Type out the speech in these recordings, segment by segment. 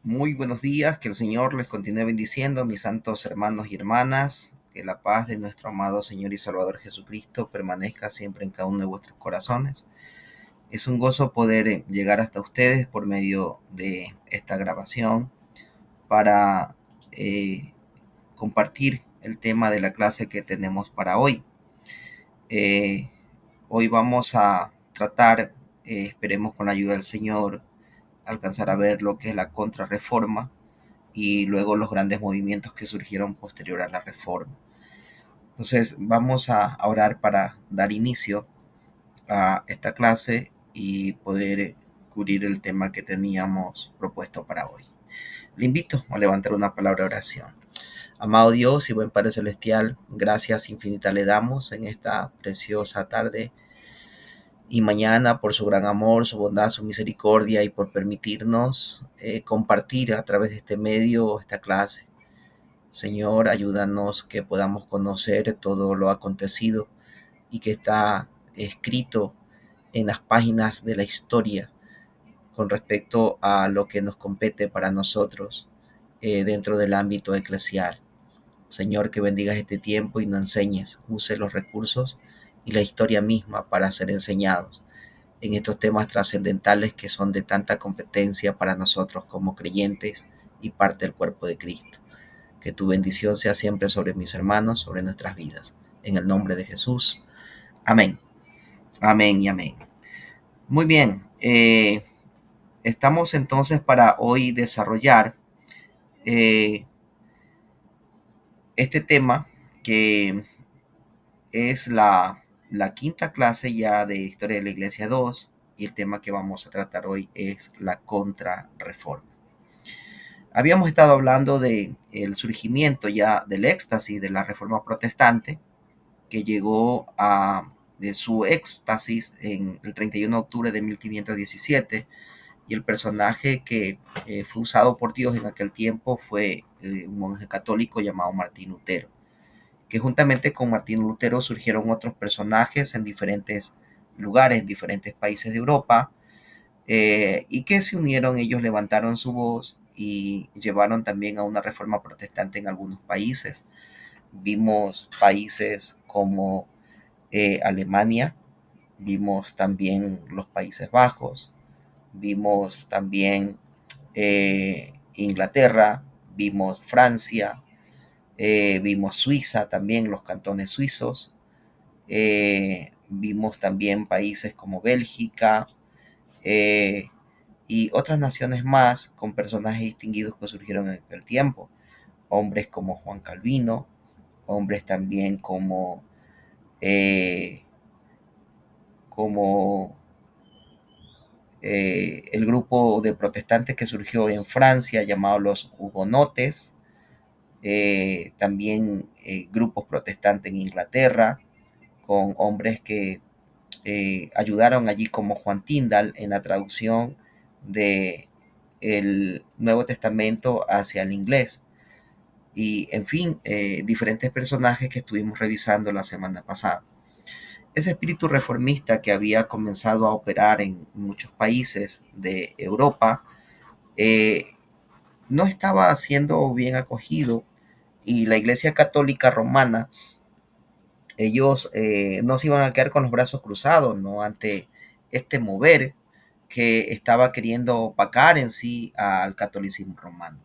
Muy buenos días, que el Señor les continúe bendiciendo, mis santos hermanos y hermanas, que la paz de nuestro amado Señor y Salvador Jesucristo permanezca siempre en cada uno de vuestros corazones. Es un gozo poder llegar hasta ustedes por medio de esta grabación para compartir el tema de la clase que tenemos para hoy. Eh, Hoy vamos a tratar, esperemos con la ayuda del Señor, alcanzar a ver lo que es la contrarreforma y luego los grandes movimientos que surgieron posterior a la reforma. Entonces vamos a orar para dar inicio a esta clase y poder cubrir el tema que teníamos propuesto para hoy. Le invito a levantar una palabra de oración. Amado Dios y buen Padre Celestial, gracias infinitas le damos en esta preciosa tarde y mañana por su gran amor, su bondad, su misericordia y por permitirnos compartir a través de este medio esta clase. Señor, ayúdanos que podamos conocer todo lo acontecido y que está escrito en las páginas de la historia con respecto a lo que nos compete para nosotros dentro del ámbito eclesial. Señor, que bendigas este tiempo y nos enseñes, use los recursos y la historia misma para ser enseñados en estos temas trascendentales que son de tanta competencia para nosotros como creyentes y parte del cuerpo de Cristo. Que tu bendición sea siempre sobre mis hermanos, sobre nuestras vidas. En el nombre de Jesús. Amén. Amén y amén. Muy bien. Estamos entonces para hoy desarrollar eh, este tema que es la quinta clase ya de Historia de la Iglesia 2 y el tema que vamos a tratar hoy es la contrarreforma. Habíamos estado hablando de el surgimiento ya del éxtasis de la Reforma Protestante, que llegó de su éxtasis en el 31 de octubre de 1517, y el personaje que fue usado por Dios en aquel tiempo fue un monje católico llamado Martín Lutero, que juntamente con Martín Lutero surgieron otros personajes en diferentes lugares, en diferentes países de Europa, y que se unieron, ellos levantaron su voz y llevaron también a una reforma protestante en algunos países. Vimos países como Alemania, vimos también los Países Bajos, vimos también Inglaterra, vimos Francia, vimos Suiza también, los cantones suizos, vimos también países como Bélgica eh, y otras naciones más con personajes distinguidos que surgieron en aquel tiempo. Hombres como Juan Calvino, hombres también eh, como el grupo de protestantes que surgió en Francia llamado los hugonotes, también grupos protestantes en Inglaterra, con hombres que ayudaron allí como Juan Tyndall en la traducción de el Nuevo Testamento hacia el inglés. Y en fin, diferentes personajes que estuvimos revisando la semana pasada. Ese espíritu reformista que había comenzado a operar en muchos países de Europa eh, no estaba siendo bien acogido, y la Iglesia Católica Romana, ellos no se iban a quedar con los brazos cruzados, ¿no?, ante este mover que estaba queriendo opacar en sí al catolicismo romano.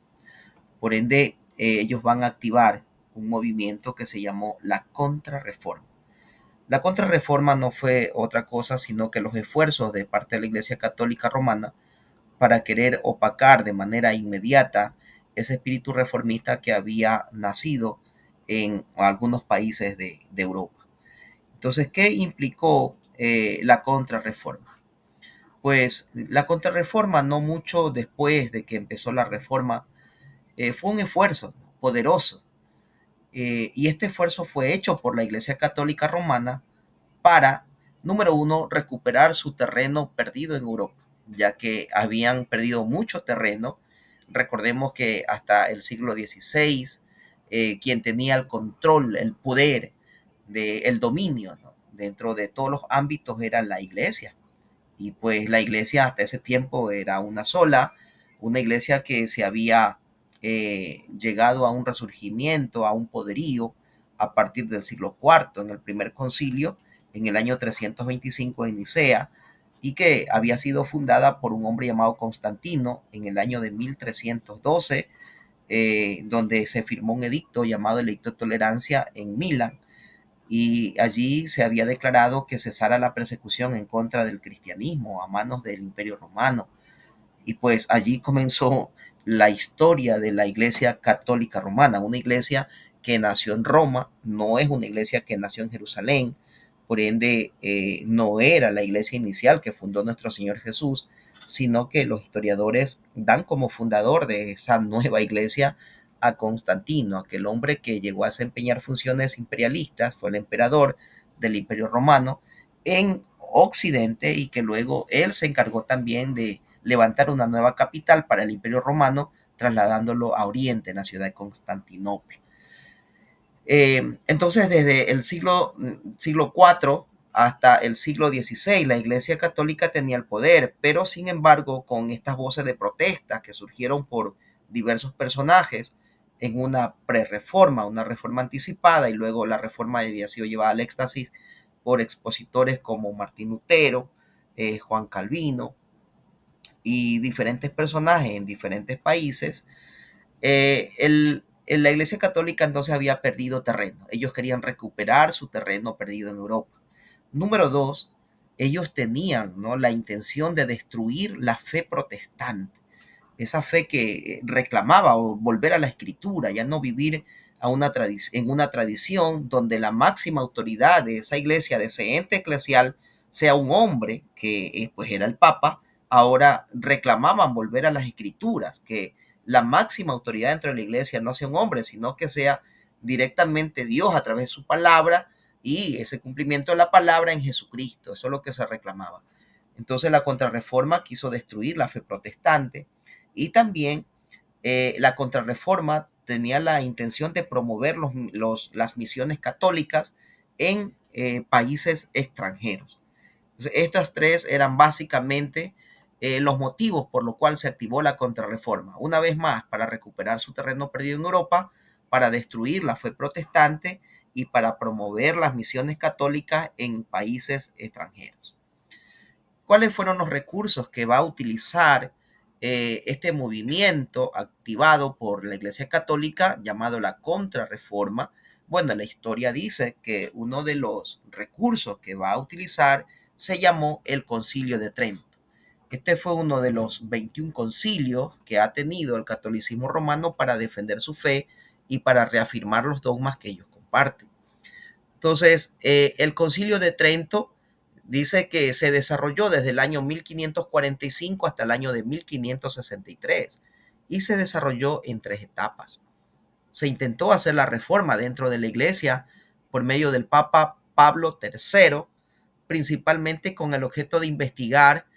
Por ende, ellos van a activar un movimiento que se llamó la Contrarreforma. La Contrarreforma no fue otra cosa sino que los esfuerzos de parte de la Iglesia Católica Romana para querer opacar de manera inmediata ese espíritu reformista que había nacido en algunos países de Europa. Entonces, ¿qué implicó la Contrarreforma? Pues la Contrarreforma, no mucho después de que empezó la Reforma, fue un esfuerzo poderoso. Y este esfuerzo fue hecho por la Iglesia Católica Romana para, número uno, recuperar su terreno perdido en Europa, ya que habían perdido mucho terreno. Recordemos que hasta el siglo XVI, quien tenía el control, el poder, el dominio, ¿no?, dentro de todos los ámbitos era la Iglesia. Y pues la Iglesia hasta ese tiempo era una iglesia que se había llegado a un resurgimiento, a un poderío a partir del siglo IV en el primer concilio, en el año 325 en Nicea, y que había sido fundada por un hombre llamado Constantino en el año de 1312, donde se firmó un edicto llamado el Edicto de Tolerancia en Milán, y allí se había declarado que cesara la persecución en contra del cristianismo a manos del Imperio Romano. Y pues allí comenzó la historia de la Iglesia Católica Romana, una iglesia que nació en Roma, no es una iglesia que nació en Jerusalén, por ende no era la iglesia inicial que fundó nuestro Señor Jesús, sino que los historiadores dan como fundador de esa nueva iglesia a Constantino, aquel hombre que llegó a desempeñar funciones imperialistas, fue el emperador del Imperio Romano en Occidente, y que luego él se encargó también de levantar una nueva capital para el Imperio Romano, trasladándolo a Oriente, en la ciudad de Constantinopla. Entonces, desde el siglo IV hasta el siglo XVI, la Iglesia Católica tenía el poder, pero sin embargo, con estas voces de protesta que surgieron por diversos personajes en una pre-reforma, una reforma anticipada, y luego la reforma había sido llevada al éxtasis por expositores como Martín Lutero, Juan Calvino y diferentes personajes en diferentes países. La Iglesia Católica entonces había perdido terreno. Ellos querían recuperar su terreno perdido en Europa. Número dos, ellos tenían, ¿no?, la intención de destruir la fe protestante, esa fe que reclamaba volver a la escritura, ya no vivir en una tradición donde la máxima autoridad de esa iglesia, de ese ente eclesial, sea un hombre que pues era el Papa. Ahora reclamaban volver a las escrituras, que la máxima autoridad dentro de la iglesia no sea un hombre, sino que sea directamente Dios a través de su palabra, y ese cumplimiento de la palabra en Jesucristo. Eso es lo que se reclamaba. Entonces la Contrarreforma quiso destruir la fe protestante, y también la Contrarreforma tenía la intención de promover las misiones católicas en países extranjeros. Entonces, estas tres eran básicamente los motivos por los cuales se activó la Contrarreforma. Una vez más, para recuperar su terreno perdido en Europa, para destruir la fe protestante y para promover las misiones católicas en países extranjeros. ¿Cuáles fueron los recursos que va a utilizar este movimiento activado por la Iglesia Católica llamado la Contrarreforma? Bueno, la historia dice que uno de los recursos que va a utilizar se llamó el Concilio de Trento. Este fue uno de los 21 concilios que ha tenido el catolicismo romano para defender su fe y para reafirmar los dogmas que ellos comparten. Entonces, el Concilio de Trento dice que se desarrolló desde el año 1545 hasta el año de 1563 y se desarrolló en tres etapas. Se intentó hacer la reforma dentro de la iglesia por medio del Papa Pablo III, principalmente con el objeto de investigar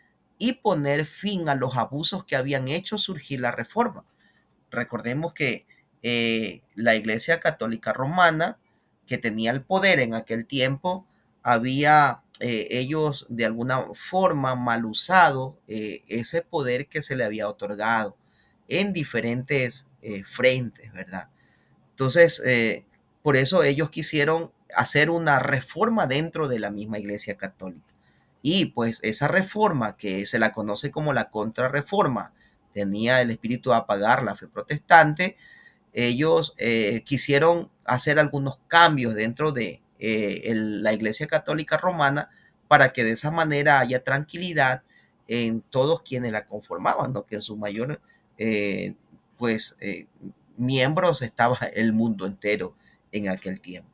y poner fin a los abusos que habían hecho surgir la reforma. Recordemos que la Iglesia Católica Romana, que tenía el poder en aquel tiempo, había ellos de alguna forma mal usado ese poder que se le había otorgado en diferentes frentes, ¿verdad? Entonces, por eso ellos quisieron hacer una reforma dentro de la misma Iglesia Católica. Y pues esa reforma, que se la conoce como la Contrarreforma, tenía el espíritu de apagar la fe protestante. Ellos quisieron hacer algunos cambios dentro de la Iglesia Católica Romana para que de esa manera haya tranquilidad en todos quienes la conformaban, ¿no?, que en su mayor pues miembros estaba el mundo entero en aquel tiempo.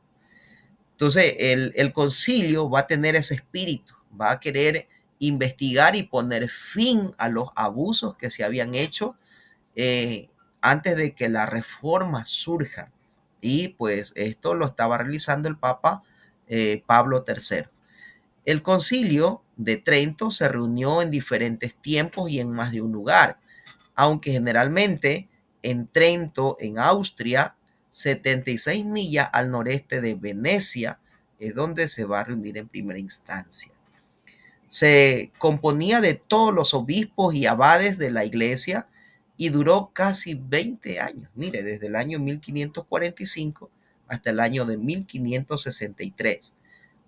Entonces, el concilio va a tener ese espíritu, va a querer investigar y poner fin a los abusos que se habían hecho antes de que la reforma surja. Y pues esto lo estaba realizando el Papa Pablo III. El concilio de Trento se reunió en diferentes tiempos y en más de un lugar, aunque generalmente en Trento, en Austria, 76 millas al noreste de Venecia, es donde se va a reunir en primera instancia. Se componía de todos los obispos y abades de la iglesia, y duró casi 20 años. Mire, desde el año 1545 hasta el año de 1563.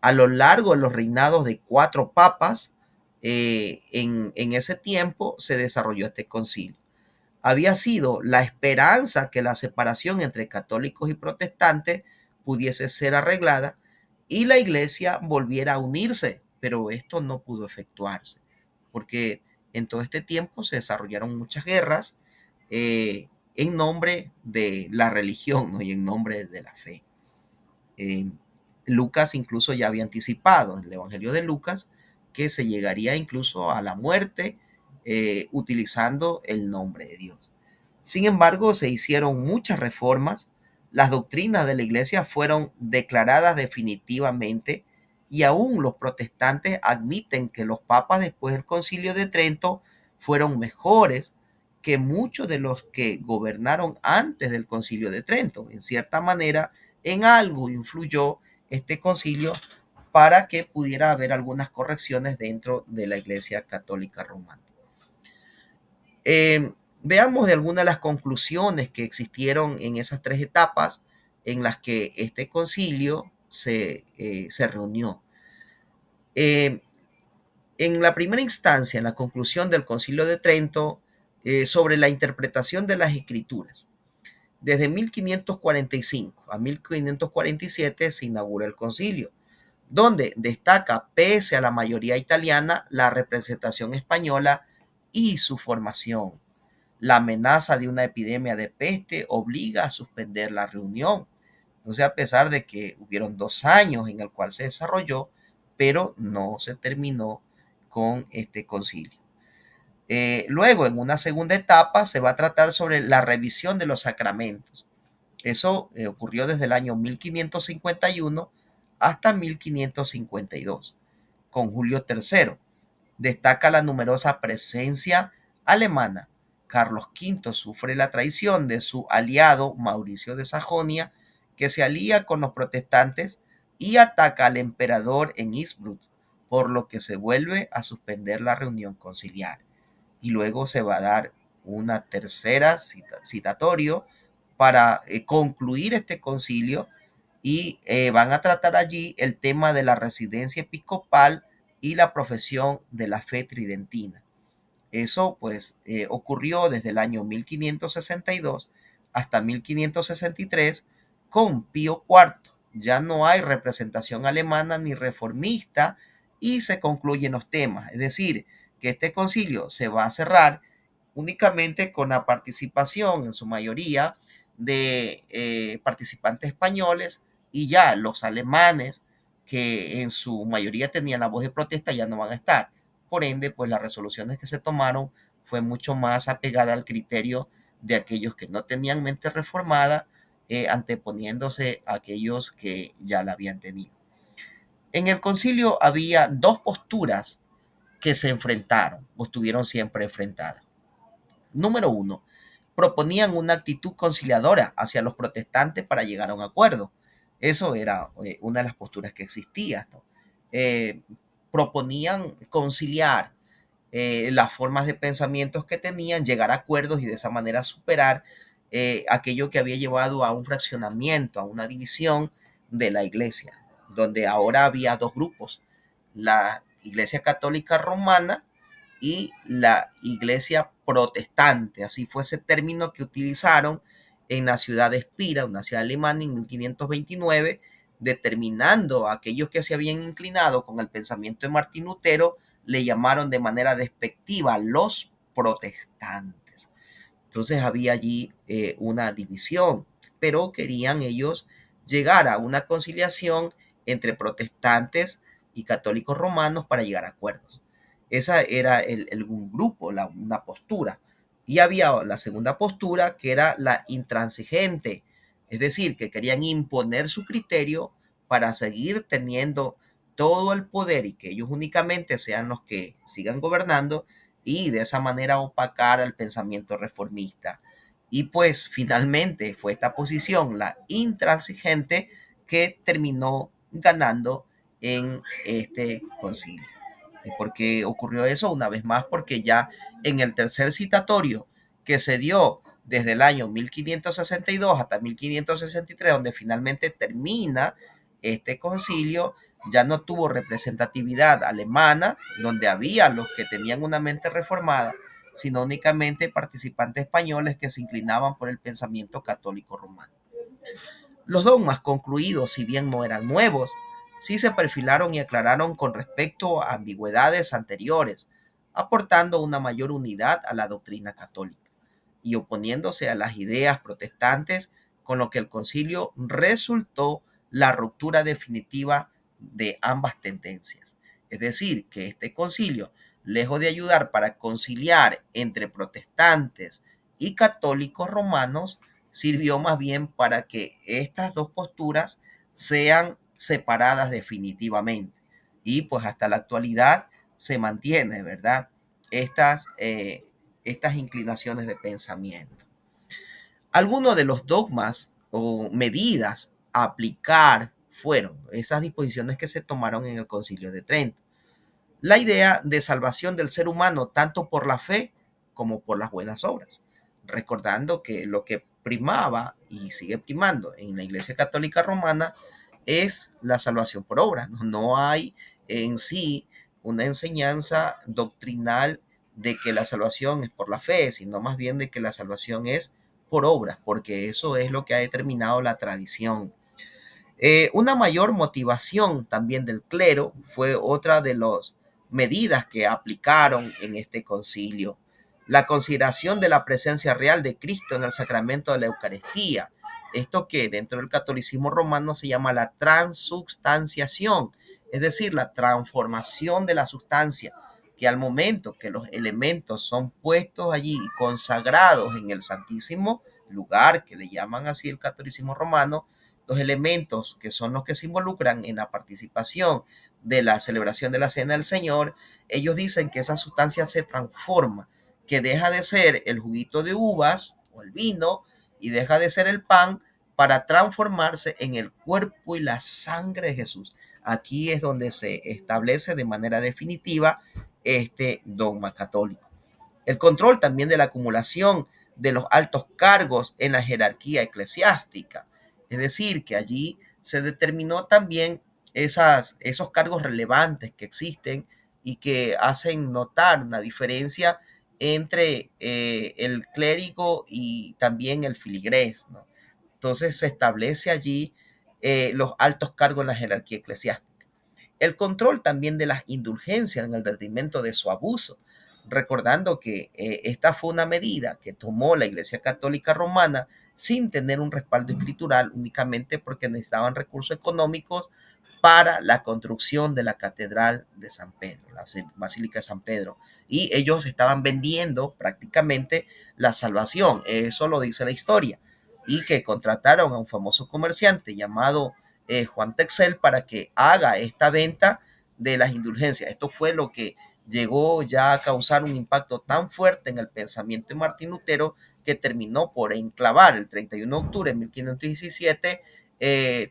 A lo largo de los reinados de 4 papas, en ese tiempo se desarrolló este concilio. Había sido la esperanza que la separación entre católicos y protestantes pudiese ser arreglada y la iglesia volviera a unirse, pero esto no pudo efectuarse, porque en todo este tiempo se desarrollaron muchas guerras en nombre de la religión, ¿no? Y en nombre de la fe. Eh, Lucas incluso ya había anticipado en el Evangelio de Lucas que se llegaría incluso a la muerte utilizando el nombre de Dios. Sin embargo, se hicieron muchas reformas, las doctrinas de la iglesia fueron declaradas definitivamente y aún los protestantes admiten que los papas después del Concilio de Trento fueron mejores que muchos de los que gobernaron antes del Concilio de Trento. En cierta manera, en algo influyó este concilio para que pudiera haber algunas correcciones dentro de la Iglesia Católica Romana. Veamos de algunas de las conclusiones que existieron en esas 3 etapas en las que este concilio se reunió. En la primera instancia, en la conclusión del Concilio de Trento, sobre la interpretación de las escrituras. Desde 1545 a 1547 se inaugura el concilio, donde destaca, pese a la mayoría italiana, la representación española y su formación. La amenaza de una epidemia de peste obliga a suspender la reunión. Entonces, a pesar de que hubieron 2 años en el cual se desarrolló, pero no se terminó con este concilio. Luego, en una segunda etapa, se va a tratar sobre la revisión de los sacramentos. Eso ocurrió desde el año 1551 hasta 1552, con Julio III. Destaca la numerosa presencia alemana. Carlos V sufre la traición de su aliado Mauricio de Sajonia, que se alía con los protestantes y ataca al emperador en Innsbruck, por lo que se vuelve a suspender la reunión conciliar. Y luego se va a dar una tercera citatorio para concluir este concilio y van a tratar allí el tema de la residencia episcopal y la profesión de la fe tridentina. Eso pues ocurrió desde el año 1562 hasta 1563 con Pío IV. Ya no hay representación alemana ni reformista y se concluyen los temas. Es decir, que este concilio se va a cerrar únicamente con la participación en su mayoría de participantes españoles y ya los alemanes que en su mayoría tenían la voz de protesta ya no van a estar. Por ende, pues las resoluciones que se tomaron fue mucho más apegada al criterio de aquellos que no tenían mente reformada, anteponiéndose a aquellos que ya la habían tenido. En el concilio había 2 posturas que se enfrentaron o estuvieron siempre enfrentadas. Número 1, proponían una actitud conciliadora hacia los protestantes para llegar a un acuerdo. Eso era una de las posturas que existía, ¿no? Proponían conciliar las formas de pensamientos que tenían, llegar a acuerdos y de esa manera superar aquello que había llevado a un fraccionamiento, a una división de la iglesia, donde ahora había 2 grupos, la Iglesia Católica Romana y la Iglesia Protestante. Así fue ese término que utilizaron en la ciudad de Espira, una ciudad alemana, en 1529, determinando a aquellos que se habían inclinado con el pensamiento de Martín Lutero, le llamaron de manera despectiva los protestantes. Entonces había allí una división, pero querían ellos llegar a una conciliación entre protestantes y católicos romanos para llegar a acuerdos. Esa era un grupo, una postura. Y había la segunda postura que era la intransigente, es decir, que querían imponer su criterio para seguir teniendo todo el poder y que ellos únicamente sean los que sigan gobernando y de esa manera opacar al pensamiento reformista. Y pues finalmente fue esta posición, la intransigente, que terminó ganando en este concilio. ¿Y por qué ocurrió eso? Una vez más, porque ya en el tercer citatorio, que se dio desde el año 1562 hasta 1563, donde finalmente termina este concilio, ya no tuvo representatividad alemana, donde había los que tenían una mente reformada, sino únicamente participantes españoles que se inclinaban por el pensamiento católico romano. Los dogmas concluidos, si bien no eran nuevos, sí se perfilaron y aclararon con respecto a ambigüedades anteriores, aportando una mayor unidad a la doctrina católica y oponiéndose a las ideas protestantes, con lo que el concilio resultó la ruptura definitiva de ambas tendencias. Es decir, que este concilio, lejos de ayudar para conciliar entre protestantes y católicos romanos, sirvió más bien para que estas dos posturas sean separadas definitivamente. Y pues hasta la actualidad se mantiene, ¿verdad? Estas inclinaciones de pensamiento. Algunos de los dogmas o medidas a aplicar fueron esas disposiciones que se tomaron en el Concilio de Trento. La idea de salvación del ser humano tanto por la fe como por las buenas obras. Recordando que lo que primaba y sigue primando en la Iglesia Católica Romana es la salvación por obras. No hay en sí una enseñanza doctrinal de que la salvación es por la fe, sino más bien de que la salvación es por obras, porque eso es lo que ha determinado la tradición. Una mayor motivación también del clero fue otra de las medidas que aplicaron en este concilio. La consideración de la presencia real de Cristo en el sacramento de la Eucaristía. Esto que dentro del catolicismo romano se llama la transubstanciación, es decir, la transformación de la sustancia, que al momento que los elementos son puestos allí y consagrados en el santísimo lugar, que le llaman así el catolicismo romano, los elementos que son los que se involucran en la participación de la celebración de la Cena del Señor, ellos dicen que esa sustancia se transforma, que deja de ser el juguito de uvas o el vino y deja de ser el pan para transformarse en el cuerpo y la sangre de Jesús. Aquí es donde se establece de manera definitiva este dogma católico. El control también de la acumulación de los altos cargos en la jerarquía eclesiástica. Es decir, que allí se determinó también esos cargos relevantes que existen y que hacen notar una diferencia entre el clérigo y también el filigrés, ¿no? Entonces se establece allí los altos cargos en la jerarquía eclesiástica. El control también de las indulgencias en el detrimento de su abuso, recordando que esta fue una medida que tomó la Iglesia Católica Romana sin tener un respaldo escritural, únicamente porque necesitaban recursos económicos para la construcción de la Catedral de San Pedro, la Basílica de San Pedro. Y ellos estaban vendiendo prácticamente la salvación, eso lo dice la historia, y que contrataron a un famoso comerciante llamado Juan Texel para que haga esta venta de las indulgencias. Esto fue lo que llegó ya a causar un impacto tan fuerte en el pensamiento de Martín Lutero que terminó por enclavar el 31 de octubre de 1517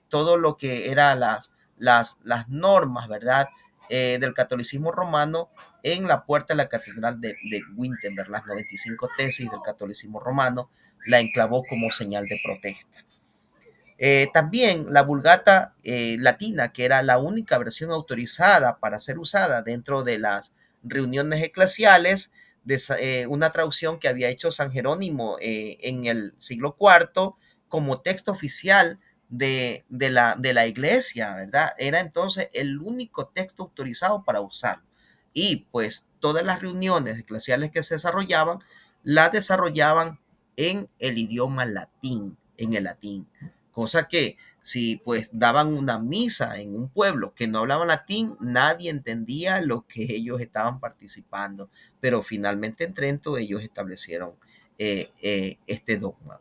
todo lo que eran las normas, ¿verdad? Del catolicismo romano en la puerta de la catedral de Wittenberg, las 95 tesis del catolicismo romano, la enclavó como señal de protesta. También la Vulgata latina, que era la única versión autorizada para ser usada dentro de las reuniones eclesiales, una traducción que había hecho San Jerónimo en el siglo IV como texto oficial de la iglesia, ¿verdad? Era entonces el único texto autorizado para usarlo. Y pues todas las reuniones eclesiales que se desarrollaban, las desarrollaban en el idioma latín, en el latín. Cosa que si pues daban una misa en un pueblo que no hablaba latín, nadie entendía lo que ellos estaban participando. Pero finalmente en Trento ellos establecieron este dogma.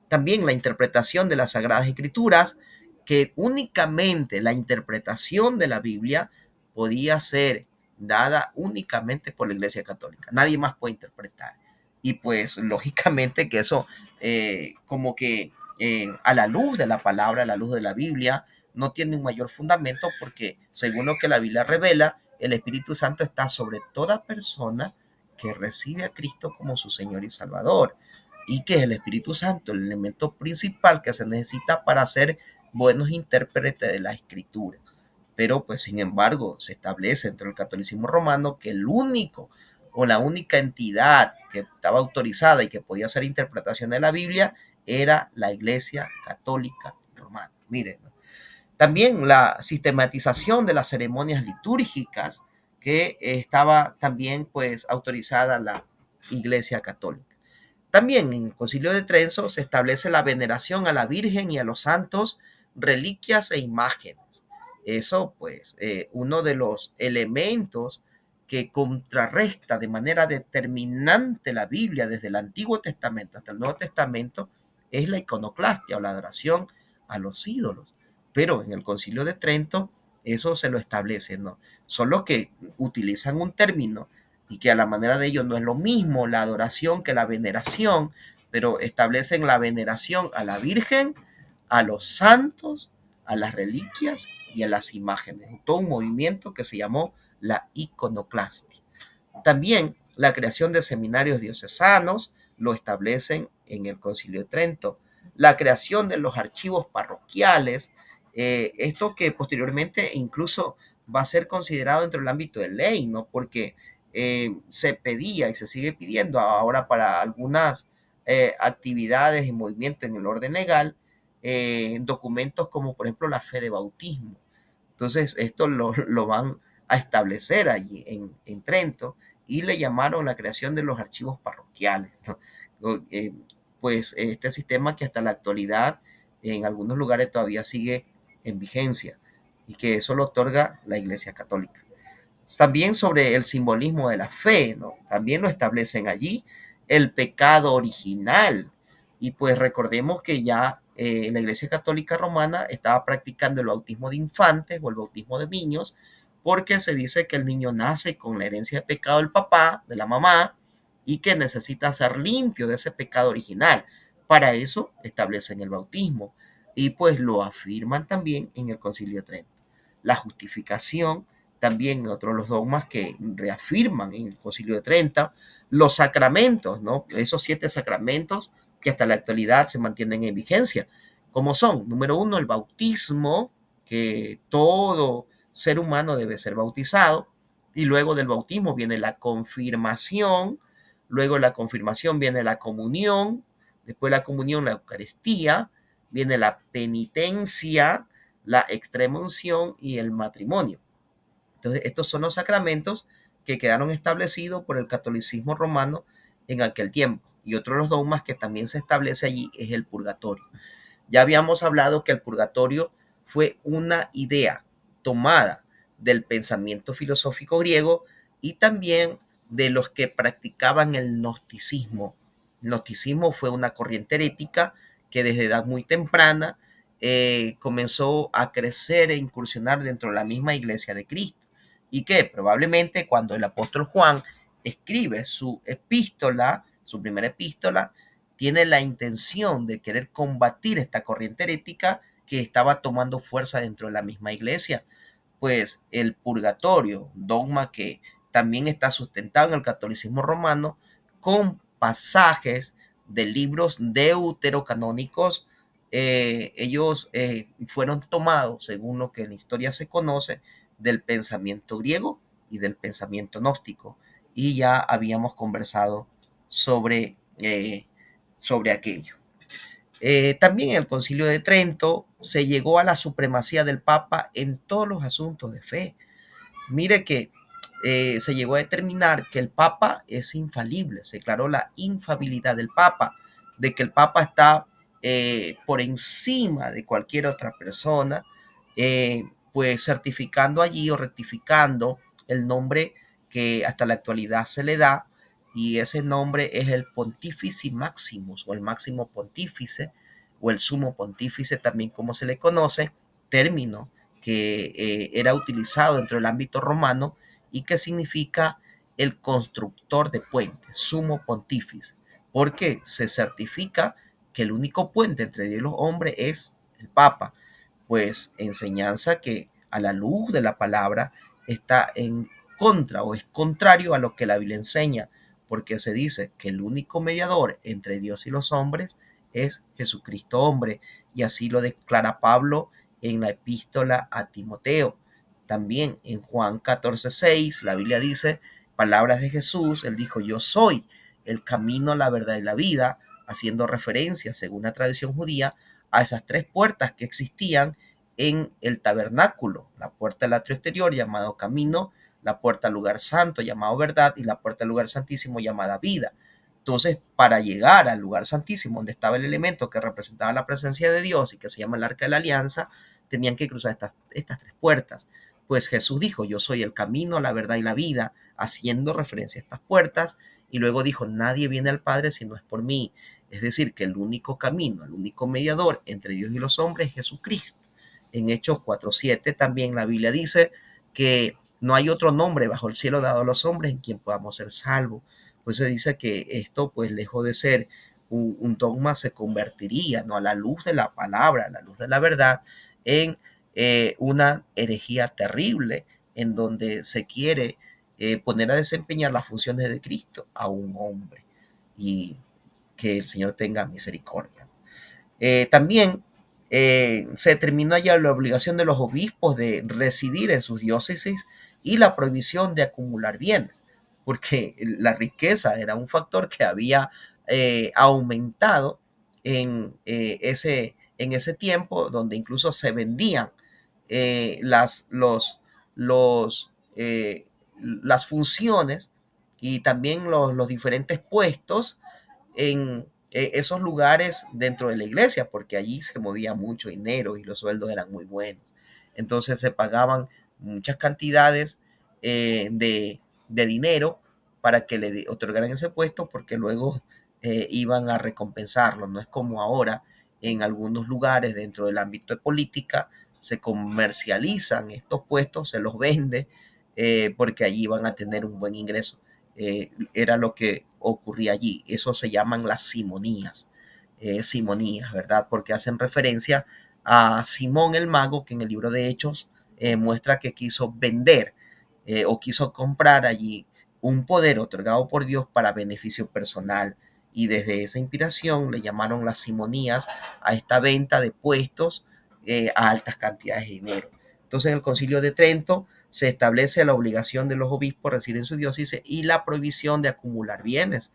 También la interpretación de las Sagradas Escrituras, que únicamente la interpretación de la Biblia podía ser dada únicamente por la Iglesia Católica. Nadie más puede interpretar. Y pues lógicamente que eso como que a la luz de la palabra, a la luz de la Biblia, no tiene un mayor fundamento porque según lo que la Biblia revela, el Espíritu Santo está sobre toda persona que recibe a Cristo como su Señor y Salvador, y que es el Espíritu Santo el elemento principal que se necesita para ser buenos intérpretes de la Escritura. Pero pues sin embargo se establece entre el catolicismo romano que el único o la única entidad que estaba autorizada y que podía hacer interpretación de la Biblia era la Iglesia Católica Romana. Miren, ¿no? También la sistematización de las ceremonias litúrgicas que estaba también pues autorizada la Iglesia Católica. También en el Concilio de Trento se establece la veneración a la Virgen y a los santos, reliquias e imágenes. Eso, pues, uno de los elementos que contrarresta de manera determinante la Biblia desde el Antiguo Testamento hasta el Nuevo Testamento es la iconoclastia o la adoración a los ídolos. Pero en el Concilio de Trento eso se lo establece, ¿no? Solo que utilizan un término y que a la manera de ellos no es lo mismo la adoración que la veneración, pero establecen la veneración a la Virgen, a los santos, a las reliquias y a las imágenes. Todo un movimiento que se llamó la iconoclastia. También la creación de seminarios diocesanos lo establecen en el Concilio de Trento. La creación de los archivos parroquiales, esto que posteriormente incluso va a ser considerado dentro del ámbito de ley, ¿no? Porque se pedía y se sigue pidiendo ahora para algunas actividades y movimientos en el orden legal, documentos como por ejemplo la fe de bautismo. Entonces, esto lo van a establecer allí en Trento y le llamaron la creación de los archivos parroquiales, ¿no? Eh, pues este sistema que hasta la actualidad en algunos lugares todavía sigue en vigencia y que eso lo otorga la Iglesia Católica. También sobre el simbolismo de la fe, ¿no? También lo establecen allí, el pecado original. Y pues recordemos que ya la Iglesia Católica Romana estaba practicando el bautismo de infantes o el bautismo de niños, porque se dice que el niño nace con la herencia de pecado del papá, de la mamá, y que necesita ser limpio de ese pecado original. Para eso establecen el bautismo y pues lo afirman también en el Concilio de Trento. La justificación también otro de los dogmas que reafirman en el Concilio de Trento, los sacramentos, ¿no? Esos 7 sacramentos que hasta la actualidad se mantienen en vigencia, como son, número 1, el bautismo, que todo ser humano debe ser bautizado, y luego del bautismo viene la confirmación, luego de la confirmación viene la comunión, después de la comunión la Eucaristía, viene la penitencia, la extrema unción y el matrimonio. Entonces, estos son los sacramentos que quedaron establecidos por el catolicismo romano en aquel tiempo. Y otro de los dogmas que también se establece allí es el purgatorio. Ya habíamos hablado que el purgatorio fue una idea tomada del pensamiento filosófico griego y también de los que practicaban el gnosticismo. El gnosticismo fue una corriente herética que desde edad muy temprana comenzó a crecer e incursionar dentro de la misma iglesia de Cristo y que probablemente cuando el apóstol Juan escribe su epístola, su primera epístola, tiene la intención de querer combatir esta corriente herética que estaba tomando fuerza dentro de la misma iglesia. Pues el purgatorio, dogma que también está sustentado en el catolicismo romano, con pasajes de libros deuterocanónicos, ellos fueron tomados, según lo que en la historia se conoce, del pensamiento griego y del pensamiento gnóstico. Y ya habíamos conversado sobre aquello. También en el Concilio de Trento se llegó a la supremacía del Papa en todos los asuntos de fe. Mire que se llegó a determinar que el Papa es infalible, se declaró la infabilidad del Papa, de que el Papa está por encima de cualquier otra persona, pues certificando allí o rectificando el nombre que hasta la actualidad se le da, y ese nombre es el Pontifici Maximus o el Máximo Pontífice o el Sumo Pontífice también como se le conoce, término que era utilizado dentro del ámbito romano y que significa el constructor de puentes, Sumo Pontífice, porque se certifica que el único puente entre Dios y los hombres es el Papa, pues enseñanza que a la luz de la palabra está en contra o es contrario a lo que la Biblia enseña, porque se dice que el único mediador entre Dios y los hombres es Jesucristo hombre, y así lo declara Pablo en la epístola a Timoteo. También en Juan 14:6 la Biblia dice, palabras de Jesús, él dijo, yo soy el camino, la verdad y la vida, haciendo referencia, según la tradición judía, a esas tres puertas que existían en el tabernáculo, la puerta del atrio exterior llamado camino, la puerta al lugar santo llamado verdad y la puerta al lugar santísimo llamada vida. Entonces, para llegar al lugar santísimo, donde estaba el elemento que representaba la presencia de Dios y que se llama el arca de la alianza, tenían que cruzar estas tres puertas. Pues Jesús dijo, yo soy el camino, la verdad y la vida, haciendo referencia a estas puertas, y luego dijo, nadie viene al Padre si no es por mí. Es decir, que el único camino, el único mediador entre Dios y los hombres es Jesucristo. En Hechos 4:7 también la Biblia dice que no hay otro nombre bajo el cielo dado a los hombres en quien podamos ser salvos. Por eso dice que esto, pues lejos de ser un dogma, se convertiría, ¿no?, a la luz de la palabra, a la luz de la verdad, en una herejía terrible, en donde se quiere poner a desempeñar las funciones de Cristo a un hombre. Y que el Señor tenga misericordia. También se determinó ya la obligación de los obispos de residir en sus diócesis y la prohibición de acumular bienes, porque la riqueza era un factor que había aumentado en ese tiempo, donde incluso se vendían los, las funciones y también los diferentes puestos en esos lugares dentro de la iglesia, porque allí se movía mucho dinero y los sueldos eran muy buenos. Entonces se pagaban muchas cantidades de dinero para que le otorgaran ese puesto, porque luego iban a recompensarlo. No es como ahora en algunos lugares dentro del ámbito de política se comercializan estos puestos, se los vende porque allí van a tener un buen ingreso. Era lo que ocurría allí. Eso se llaman las simonías, ¿verdad? Porque hacen referencia a Simón el mago, que en el libro de Hechos muestra que quiso vender o quiso comprar allí un poder otorgado por Dios para beneficio personal. Y desde esa inspiración le llamaron las simonías a esta venta de puestos a altas cantidades de dinero. Entonces, en el Concilio de Trento se establece la obligación de los obispos a residir en su diócesis y la prohibición de acumular bienes.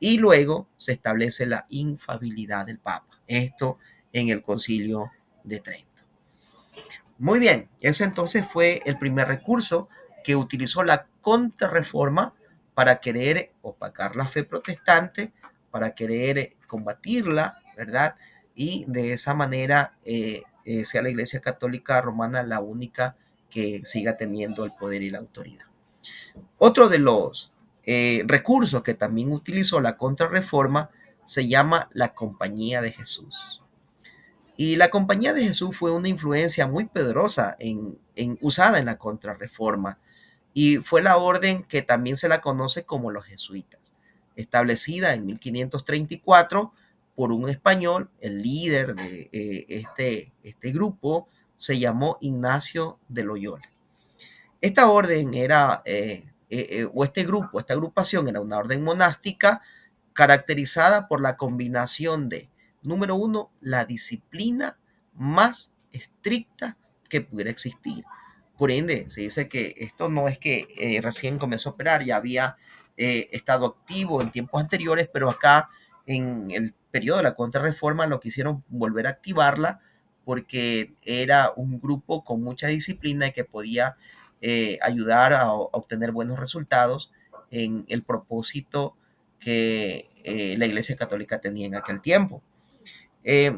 Y luego se establece la infalibilidad del Papa. Esto en el Concilio de Trento. Muy bien, ese entonces fue el primer recurso que utilizó la Contrarreforma para querer opacar la fe protestante, para querer combatirla, ¿verdad? Y de esa manera sea la Iglesia Católica Romana la única que siga teniendo el poder y la autoridad. Otro de los recursos que también utilizó la Contrarreforma se llama la Compañía de Jesús. Y la Compañía de Jesús fue una influencia muy poderosa usada en la Contrarreforma, y fue la orden que también se la conoce como los jesuitas, establecida en 1534 por un español. El líder de este grupo se llamó Ignacio de Loyola. Esta orden era, o este grupo, esta agrupación era una orden monástica caracterizada por la combinación de, número uno, la disciplina más estricta que pudiera existir. Por ende, se dice que esto no es que recién comenzó a operar, ya había estado activo en tiempos anteriores, pero acá en el periodo de la Contrarreforma lo quisieron volver a activarla porque era un grupo con mucha disciplina y que podía ayudar a obtener buenos resultados en el propósito que la Iglesia Católica tenía en aquel tiempo.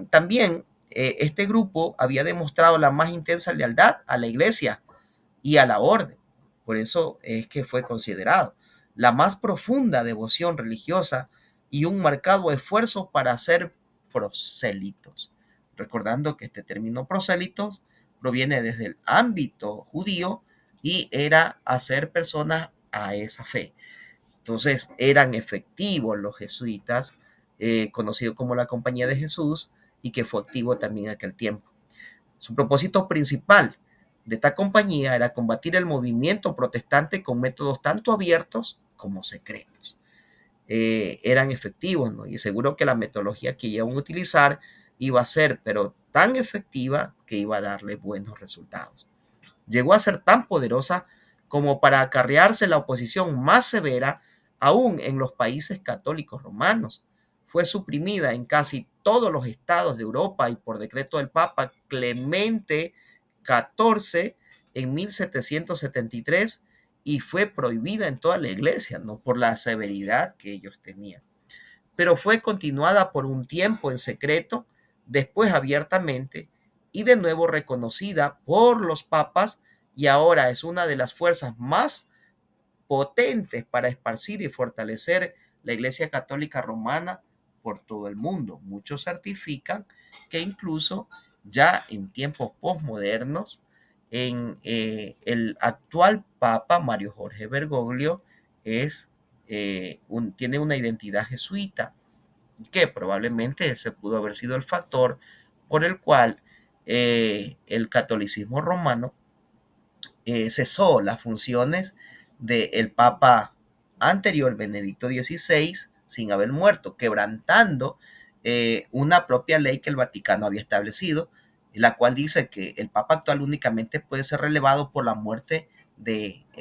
También este grupo había demostrado la más intensa lealtad a la Iglesia y a la orden. Por eso es que fue considerado la más profunda devoción religiosa y un marcado esfuerzo para ser prosélitos. Recordando que este término prosélitos proviene desde el ámbito judío y era hacer personas a esa fe. Entonces eran efectivos los jesuitas, conocidos como la Compañía de Jesús, y que fue activo también en aquel tiempo. Su propósito principal de esta compañía era combatir el movimiento protestante con métodos tanto abiertos como secretos. eran efectivos, ¿no? Y seguro que la metodología que iban a utilizar iba a ser, pero tan efectiva que iba a darle buenos resultados. Llegó a ser tan poderosa como para acarrearse la oposición más severa aún en los países católicos romanos. Fue suprimida en casi todos los estados de Europa y por decreto del Papa Clemente XIV en 1773 y fue prohibida en toda la iglesia, no por la severidad que ellos tenían. Pero fue continuada por un tiempo en secreto, después abiertamente y de nuevo reconocida por los papas y ahora es una de las fuerzas más potentes para esparcir y fortalecer la Iglesia Católica Romana por todo el mundo. Muchos certifican que incluso ya en tiempos postmodernos, el actual Papa Mario Jorge Bergoglio tiene una identidad jesuita, que probablemente ese pudo haber sido el factor por el cual el catolicismo romano cesó las funciones del Papa anterior, Benedicto XVI, sin haber muerto, quebrantando una propia ley que el Vaticano había establecido, la cual dice que el Papa actual únicamente puede ser relevado por la muerte del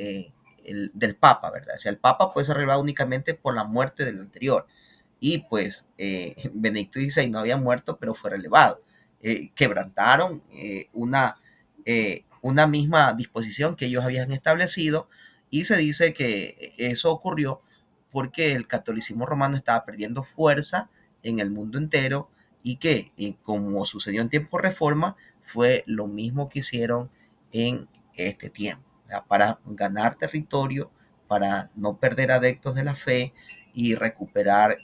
Papa, ¿verdad? O sea, el Papa puede ser relevado únicamente por la muerte del anterior. Y pues Benedicto XVI no había muerto, pero fue relevado. Quebrantaron una misma disposición que ellos habían establecido y se dice que eso ocurrió porque el catolicismo romano estaba perdiendo fuerza en el mundo entero y que, como sucedió en tiempo de reforma, fue lo mismo que hicieron en este tiempo, ¿verdad? Para ganar territorio, para no perder adeptos de la fe y recuperar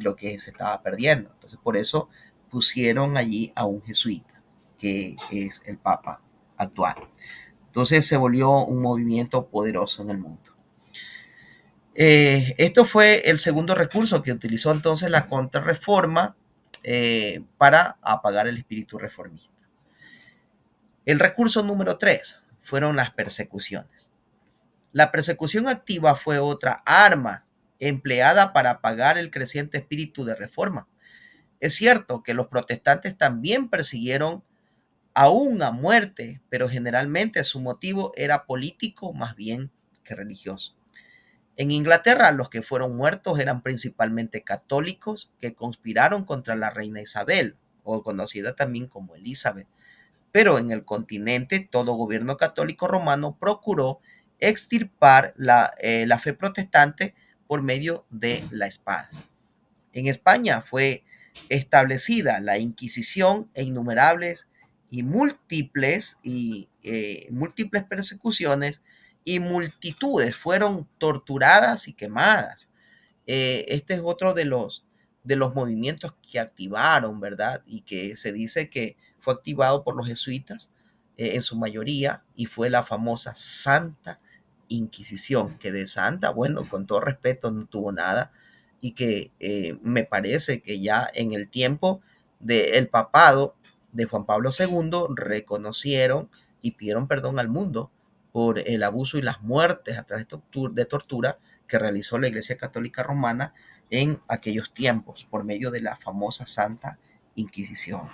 lo que se estaba perdiendo. Entonces, por eso pusieron allí a un jesuita, que es el Papa actual. Entonces se volvió un movimiento poderoso en el mundo. Esto fue el segundo recurso que utilizó entonces la contrarreforma para apagar el espíritu reformista. El recurso número 3 fueron las persecuciones. La persecución activa fue otra arma empleada para apagar el creciente espíritu de reforma. Es cierto que los protestantes también persiguieron aún a muerte, pero generalmente su motivo era político más bien que religioso. En Inglaterra, los que fueron muertos eran principalmente católicos que conspiraron contra la reina Isabel, o conocida también como Elizabeth. Pero en el continente, todo gobierno católico romano procuró extirpar la fe protestante por medio de la espada. En España fue establecida la Inquisición e innumerables y múltiples persecuciones y multitudes fueron torturadas y quemadas. Este es otro de los movimientos que activaron, ¿verdad? Y que se dice que fue activado por los jesuitas en su mayoría y fue la famosa Santa Inquisición, que de santa, bueno, con todo respeto, no tuvo nada y que me parece que ya en el tiempo del papado de Juan Pablo II reconocieron y pidieron perdón al mundo por el abuso y las muertes a través de tortura que realizó la Iglesia Católica Romana en aquellos tiempos por medio de la famosa Santa Inquisición.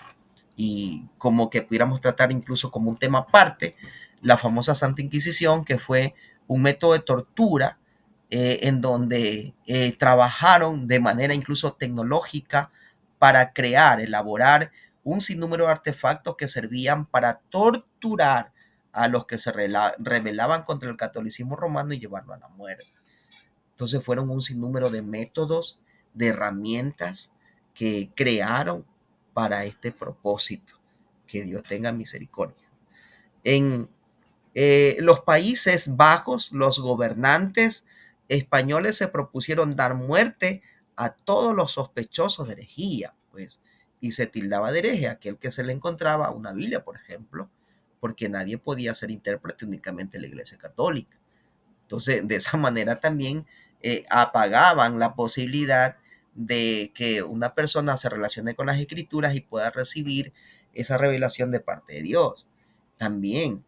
Y como que pudiéramos tratar incluso como un tema aparte, la famosa Santa Inquisición, que fue un método de tortura en donde trabajaron de manera incluso tecnológica para crear, elaborar un sinnúmero de artefactos que servían para torturar a los que se rebelaban contra el catolicismo romano y llevarlo a la muerte. Entonces fueron un sinnúmero de métodos, de herramientas que crearon para este propósito. Que Dios tenga misericordia. En los Países Bajos, los gobernantes españoles se propusieron dar muerte a todos los sospechosos de herejía, pues, y se tildaba de hereje aquel que se le encontraba una Biblia, por ejemplo, porque nadie podía ser intérprete, únicamente la Iglesia Católica. Entonces, de esa manera también apagaban la posibilidad de que una persona se relacione con las escrituras y pueda recibir esa revelación de parte de Dios. También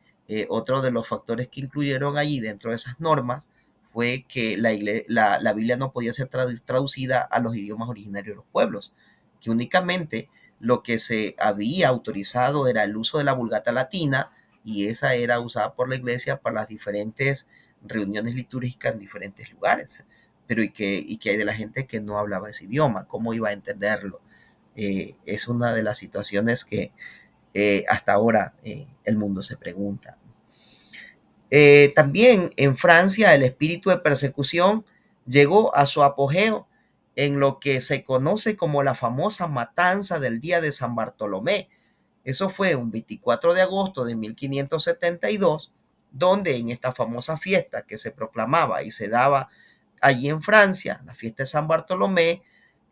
otro de los factores que incluyeron allí dentro de esas normas fue que la Biblia no podía ser traducida a los idiomas originarios de los pueblos, que únicamente lo que se había autorizado era el uso de la Vulgata latina, y esa era usada por la iglesia para las diferentes reuniones litúrgicas en diferentes lugares. Pero ¿y qué hay de la gente que no hablaba ese idioma? ¿Cómo iba a entenderlo? Es una de las situaciones que hasta ahora el mundo se pregunta. También en Francia el espíritu de persecución llegó a su apogeo en lo que se conoce como la famosa matanza del día de San Bartolomé. Eso fue un 24 de agosto de 1572, donde en esta famosa fiesta que se proclamaba y se daba allí en Francia, la fiesta de San Bartolomé,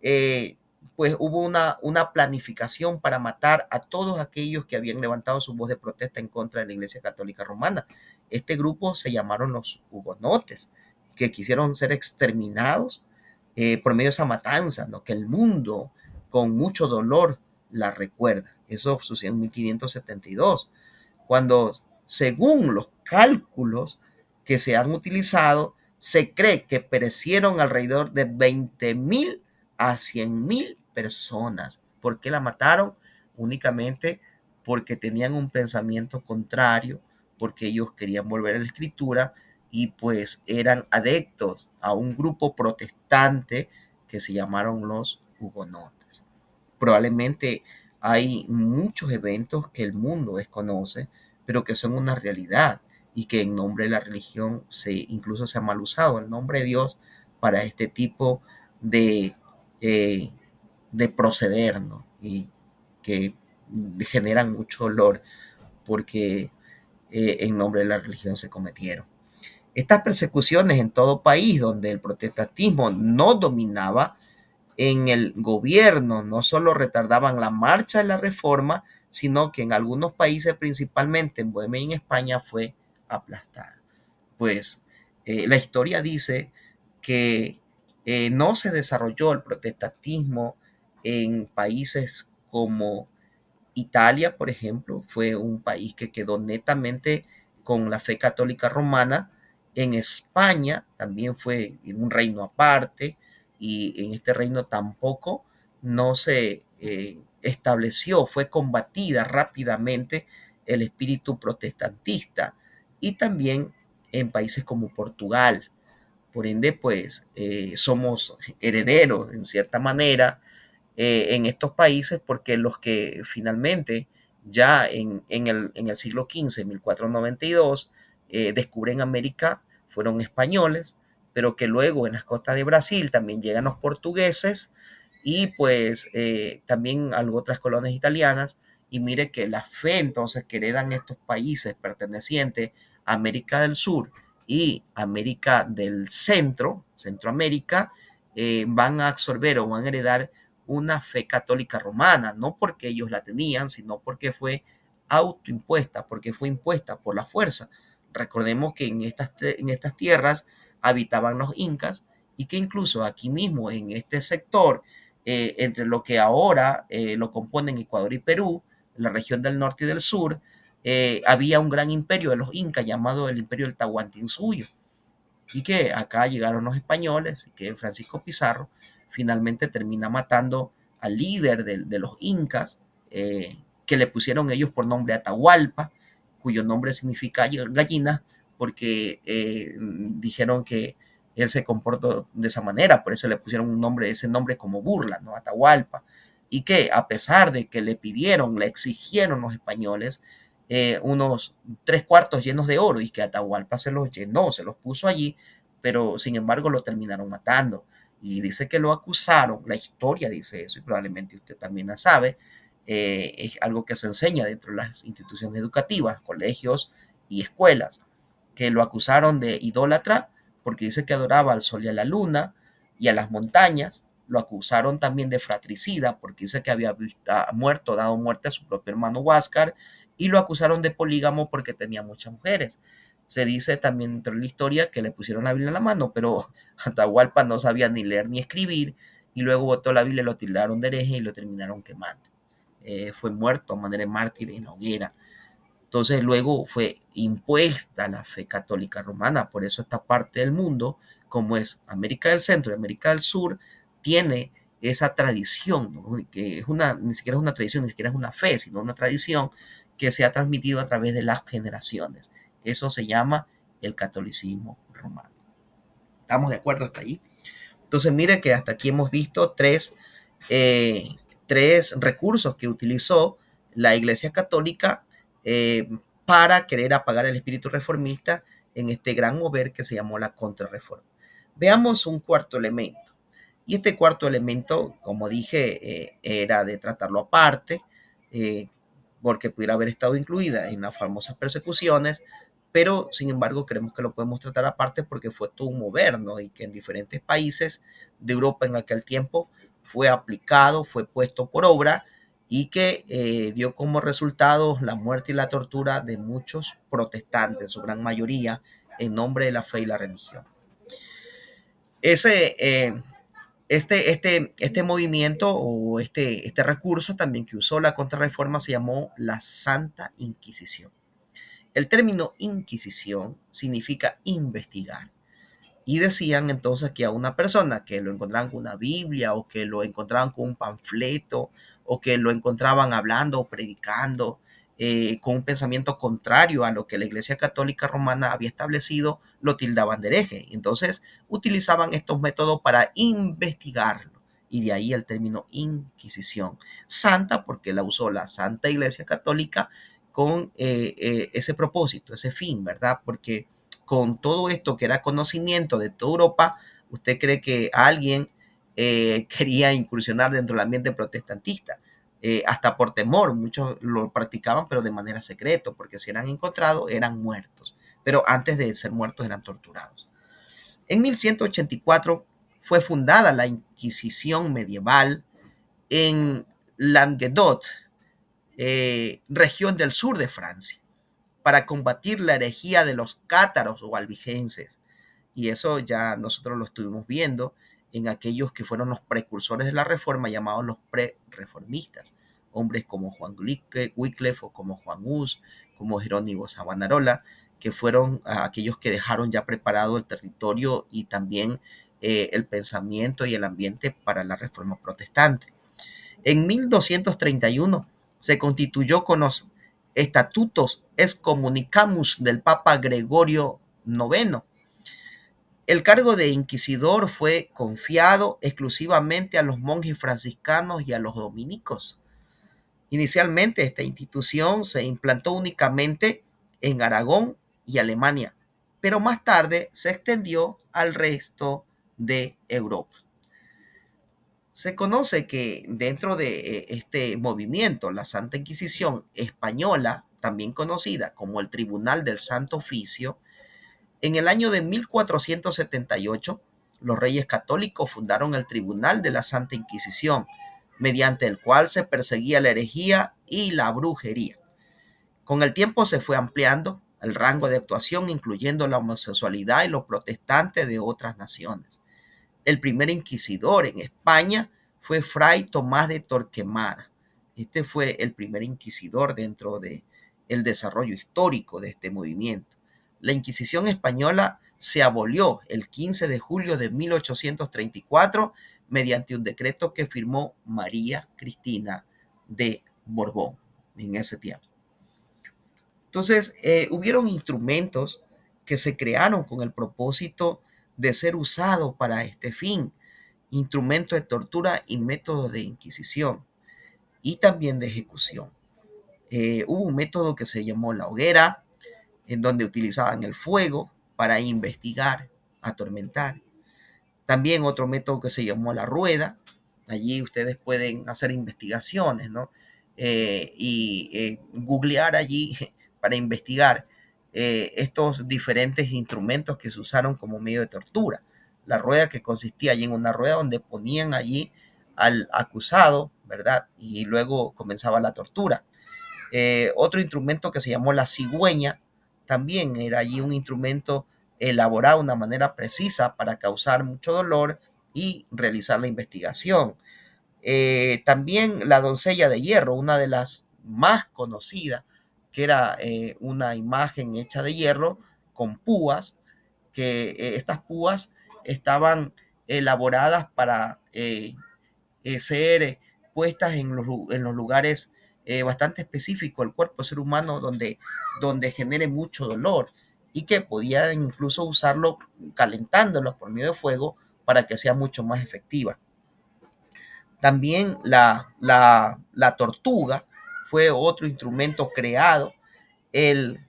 eh, pues hubo una planificación para matar a todos aquellos que habían levantado su voz de protesta en contra de la Iglesia Católica Romana. Este grupo se llamaron los hugonotes, que quisieron ser exterminados por medio de esa matanza, ¿no? Que el mundo con mucho dolor la recuerda. Eso sucedió en 1572, cuando según los cálculos que se han utilizado, se cree que perecieron alrededor de 20,000 a 100,000 personas. ¿Por qué la mataron? Únicamente porque tenían un pensamiento contrario, porque ellos querían volver a la escritura y pues eran adeptos a un grupo protestante que se llamaron los hugonotes. Probablemente hay muchos eventos que el mundo desconoce, pero que son una realidad y que en nombre de la religión incluso se ha mal usado el nombre de Dios para este tipo de, eh, de proceder, ¿no? Y que generan mucho dolor porque en nombre de la religión se cometieron. Estas persecuciones en todo país donde el protestantismo no dominaba en el gobierno, no solo retardaban la marcha de la reforma, sino que en algunos países, principalmente en Bohemia y en España, fue aplastada. Pues la historia dice que no se desarrolló el protestantismo en países como Italia, por ejemplo, fue un país que quedó netamente con la fe católica romana. En España también fue un reino aparte, y en este reino tampoco no se estableció, fue combatida rápidamente el espíritu protestantista. Y también en países como Portugal. Por ende, pues somos herederos en cierta manera en estos países, porque los que finalmente ya en el siglo XV, 1492, descubren América fueron españoles, pero que luego en las costas de Brasil también llegan los portugueses y pues también otras colonias italianas. Y mire que la fe entonces que heredan estos países pertenecientes a América del Sur y América del Centro, Centroamérica, van a absorber o van a heredar una fe católica romana, no porque ellos la tenían, sino porque fue autoimpuesta, porque fue impuesta por la fuerza. Recordemos que en estas tierras habitaban los incas, y que incluso aquí mismo en este sector, entre lo que ahora lo componen Ecuador y Perú, la región del norte y del sur, había un gran imperio de los incas llamado el imperio del Tahuantinsuyo, y que acá llegaron los españoles y que Francisco Pizarro finalmente termina matando al líder de los incas, que le pusieron ellos por nombre Atahualpa, cuyo nombre significa gallina, porque dijeron que él se comportó de esa manera, por eso le pusieron ese nombre como burla, ¿no? Atahualpa. Y que a pesar de que le pidieron, le exigieron los españoles unos 3 cuartos llenos de oro, y que Atahualpa se los llenó, se los puso allí, pero sin embargo lo terminaron matando. Y dice que lo acusaron, la historia dice eso, y probablemente usted también la sabe, es algo que se enseña dentro de las instituciones educativas, colegios y escuelas, que lo acusaron de idólatra porque dice que adoraba al sol y a la luna y a las montañas. Lo acusaron también de fratricida porque dice que había dado muerte a su propio hermano Huáscar, y lo acusaron de polígamo porque tenía muchas mujeres. Se dice también dentro de la historia que le pusieron la Biblia en la mano, pero Atahualpa no sabía ni leer ni escribir, y luego botó la Biblia, lo tildaron de hereje y lo terminaron quemando. Fue muerto a manera de mártir en la hoguera. Entonces luego fue impuesta la fe católica romana, por eso esta parte del mundo, como es América del Centro y América del Sur, tiene esa tradición, ¿no? Que es ni siquiera es una tradición, ni siquiera es una fe, sino una tradición que se ha transmitido a través de las generaciones. Eso se llama el catolicismo romano. ¿Estamos de acuerdo hasta ahí? Entonces, mire que hasta aquí hemos visto eh, tres recursos que utilizó la Iglesia Católica eh, para querer apagar el espíritu reformista en este gran mover que se llamó la Contrarreforma. Veamos un cuarto elemento. Y este cuarto elemento, como dije, era de tratarlo aparte, eh, porque pudiera haber estado incluida en las famosas persecuciones, pero sin embargo creemos que lo podemos tratar aparte porque fue todo un mover, ¿no? Y que en diferentes países de Europa en aquel tiempo fue aplicado, fue puesto por obra y que dio como resultado la muerte y la tortura de muchos protestantes, su gran mayoría, en nombre de la fe y la religión. Ese, este movimiento o este recurso también que usó la Contrarreforma se llamó la Santa Inquisición. El término Inquisición significa investigar. Y decían entonces que a una persona que lo encontraban con una Biblia o que lo encontraban con un panfleto o que lo encontraban hablando o predicando con un pensamiento contrario a lo que la Iglesia Católica Romana había establecido, lo tildaban de hereje. Entonces utilizaban estos métodos para investigarlo. Y de ahí el término Inquisición. Santa porque la usó la Santa Iglesia Católica con ese propósito, ese fin, ¿verdad? Porque con todo esto que era conocimiento de toda Europa, ¿usted cree que alguien quería incursionar dentro del ambiente protestantista? Hasta por temor, muchos lo practicaban, pero de manera secreta, porque si eran encontrados, eran muertos. Pero antes de ser muertos, eran torturados. En 1184 fue fundada la Inquisición medieval en Languedoc, región del sur de Francia, para combatir la herejía de los cátaros o albigenses. Y eso ya nosotros lo estuvimos viendo en aquellos que fueron los precursores de la reforma, llamados los pre-reformistas. Hombres como Juan Wycliffe o como Juan Hus, como Jerónimo Savonarola, que fueron aquellos que dejaron ya preparado el territorio y también el pensamiento y el ambiente para la reforma protestante. En 1231 se constituyó con los estatutos excommunicamus del Papa Gregorio IX. El cargo de inquisidor fue confiado exclusivamente a los monjes franciscanos y a los dominicos. Inicialmente esta institución se implantó únicamente en Aragón y Alemania, pero más tarde se extendió al resto de Europa. Se conoce que dentro de este movimiento, la Santa Inquisición española, también conocida como el Tribunal del Santo Oficio, en el año de 1478, los reyes católicos fundaron el Tribunal de la Santa Inquisición, mediante el cual se perseguía la herejía y la brujería. Con el tiempo se fue ampliando el rango de actuación, incluyendo la homosexualidad y los protestantes de otras naciones. El primer inquisidor en España fue Fray Tomás de Torquemada. Este fue el primer inquisidor dentro del desarrollo histórico de este movimiento. La Inquisición española se abolió el 15 de julio de 1834 mediante un decreto que firmó María Cristina de Borbón en ese tiempo. Entonces, hubieron instrumentos que se crearon con el propósito de ser usados para este fin, instrumentos de tortura y métodos de inquisición y también de ejecución. Hubo un método que se llamó la hoguera, en donde utilizaban el fuego para investigar, atormentar. También otro método que se llamó la rueda. Allí ustedes pueden hacer investigaciones, ¿no? Y googlear allí para investigar estos diferentes instrumentos que se usaron como medio de tortura. La rueda, que consistía allí en una rueda donde ponían allí al acusado, ¿verdad? Y luego comenzaba la tortura. Otro instrumento que se llamó la cigüeña, también era allí un instrumento elaborado de una manera precisa para causar mucho dolor y realizar la investigación. También la doncella de hierro, una de las más conocidas, que era una imagen hecha de hierro con púas, que estas púas estaban elaboradas para ser puestas en los lugares bastante específicos del cuerpo del ser humano donde genere mucho dolor y que podían incluso usarlo calentándolo por medio de fuego para que sea mucho más efectiva. También la tortuga fue otro instrumento creado, el,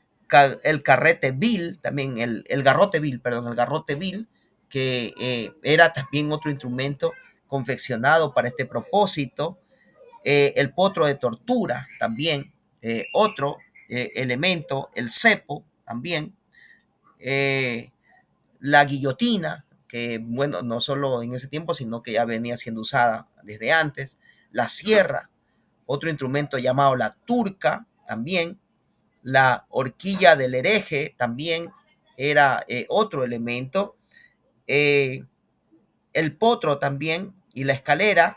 el carrete vil, también el garrote vil, perdón, el garrote vil, que era también otro instrumento confeccionado para este propósito. El potro de tortura también, otro elemento, el cepo también, eh, la guillotina, que bueno, no solo en ese tiempo, sino que ya venía siendo usada desde antes, la sierra, otro instrumento llamado la turca también, la horquilla del hereje también era otro elemento, eh, el potro también y la escalera,